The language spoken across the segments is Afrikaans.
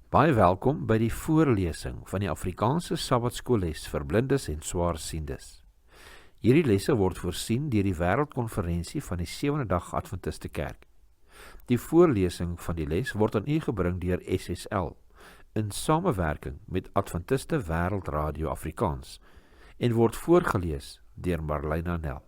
Baie welkom by die voorlesing van die Afrikaanse Sabbatskoolles vir blindes en swaarsiendes. Hierdie lesse word voorsien deur die Wêreldkonferensie van die Sewende Dag Adventiste Kerk. Die voorlesing van die les word aan u gebring deur SSL in samewerking met Adventiste Wêreldradio Afrikaans en word voorgeles deur Marlena Nel.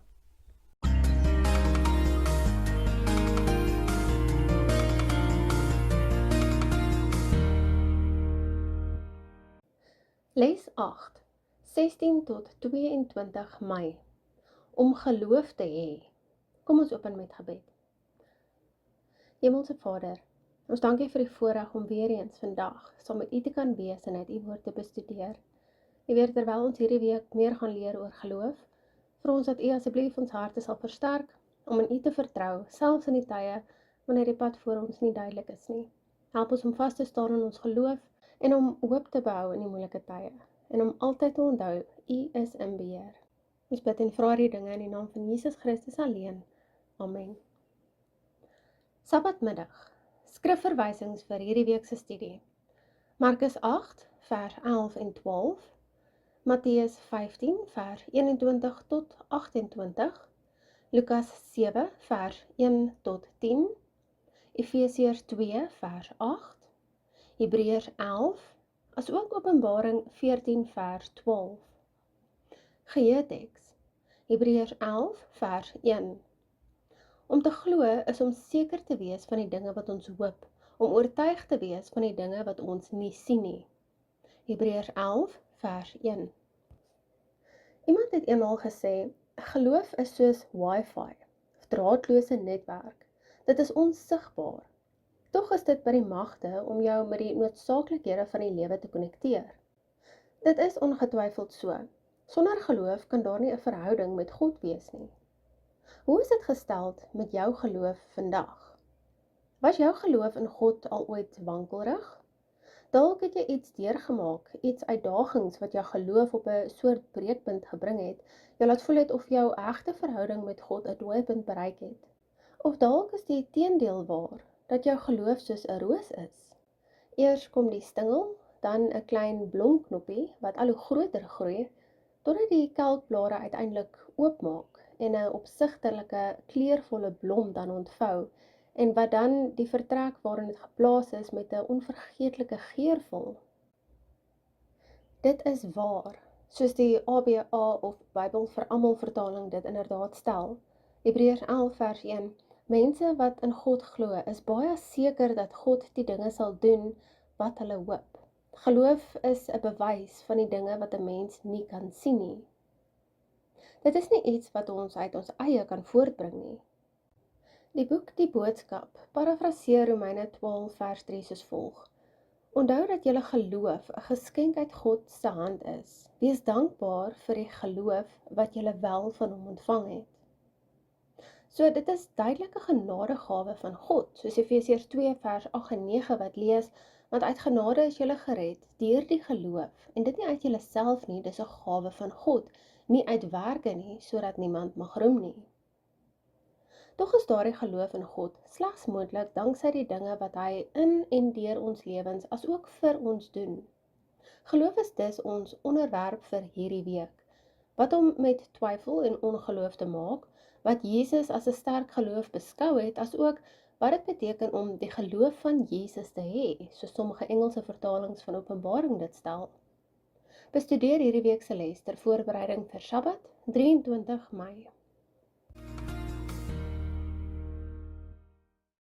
Les 8, 16 tot 22 Mei. Om geloof te hê. Kom ons open met gebed. Hemelse Vader, ons dankie vir die voorreg om weer eens vandag saam met U te kan wees en uit U woord te bestudeer. U weet terwyl ons hierdie week meer gaan leer oor geloof, vir ons dat U asseblief ons harte sal versterk om in U te vertrou, selfs in die tye wanneer die pad voor ons nie duidelik is nie. Help ons om vas te staan in ons geloof en om hoop te behou in die moeilike tye, en om altyd te onthou, U is in beheer. Ons bid en vra die dinge in die naam van Jesus Christus alleen. Amen. Sabbatmiddag, skrifverwysings vir hierdie week se studie. Markus 8, vers 11 en 12, Matteus 15, vers 21 tot 28, Lukas 7, vers 1 tot 10, Efesiërs 2, vers 8, Hebreërs 11, as ook Openbaring 14 vers 12. Geheeteks, Hebreërs 11 vers 1. Om te glo is om seker te wees van die dinge wat ons hoop, om oortuig te wees van die dinge wat ons nie sien nie. Hebreërs 11 vers 1. Iemand het eenmaal gesê, geloof is soos wifi, draadloose netwerk. Dit is onsigbaar. Tog is dit by die magte om jou met die noodsaaklikhede van die lewe te konnekteer. Dit is ongetwyfeld so. Sonder geloof kan daar nie 'n verhouding met God wees nie. Hoe is dit gestel met jou geloof vandag? Was jou geloof in God al ooit wankelrig? Dalk het jy iets deurgemaak, iets uitdagings wat jou geloof op 'n soort breekpunt gebring het, jou laat voel het of jou egte verhouding met God 'n dooipunt bereik het. Of dalk is die teendeel waar, dat jou geloof soos 'n roos is. Eers kom die stingel, dan 'n klein blomknoppie wat al hoe groter groei, totdat die kelkblare uiteindelik oopmaak en 'n opsigtelike, kleurvolle blom dan ontvou, en wat dan die vertrek waarin dit geplaas is met 'n onvergeetlike geur vul. Dit is waar, soos die ABA of Bybel vir almal vertaling dit inderdaad stel. Hebreërs 11 vers 1. Mense wat in God glo, is baie seker dat God die dinge sal doen wat hulle hoop. Geloof is 'n bewys van die dinge wat 'n mens nie kan sien nie. Dit is nie iets wat ons uit ons eie kan voortbring nie. Die boek Die Boodskap parafraseer Romeine 12 vers 3 soos volg. Onthou dat julle geloof 'n geskenk uit God se hand is. Wees dankbaar vir die geloof wat julle wel van hom ontvang het. So dit is duidelike genadegawe van God, soos Efesiërs 2 vers 8 en 9 wat lees, want uit genade is julle gered deur die geloof, en dit nie uit julleself nie, dis 'n gawe van God, nie uit werke nie, sodat niemand mag roem nie. Tog is daardie geloof in God slegs moontlik danksy die dinge wat hy in en deur ons lewens as ook vir ons doen. Geloof is dus ons onderwerp vir hierdie week, wat om met twyfel en ongeloof te maak, wat Jesus as 'n sterk geloof beskou het, as ook wat dit beteken om die geloof van Jesus te hê, soos sommige Engelse vertalings van Openbaring dit stel. Bestudeer hierdie week se les ter voorbereiding vir Sabbat, 23 Mei.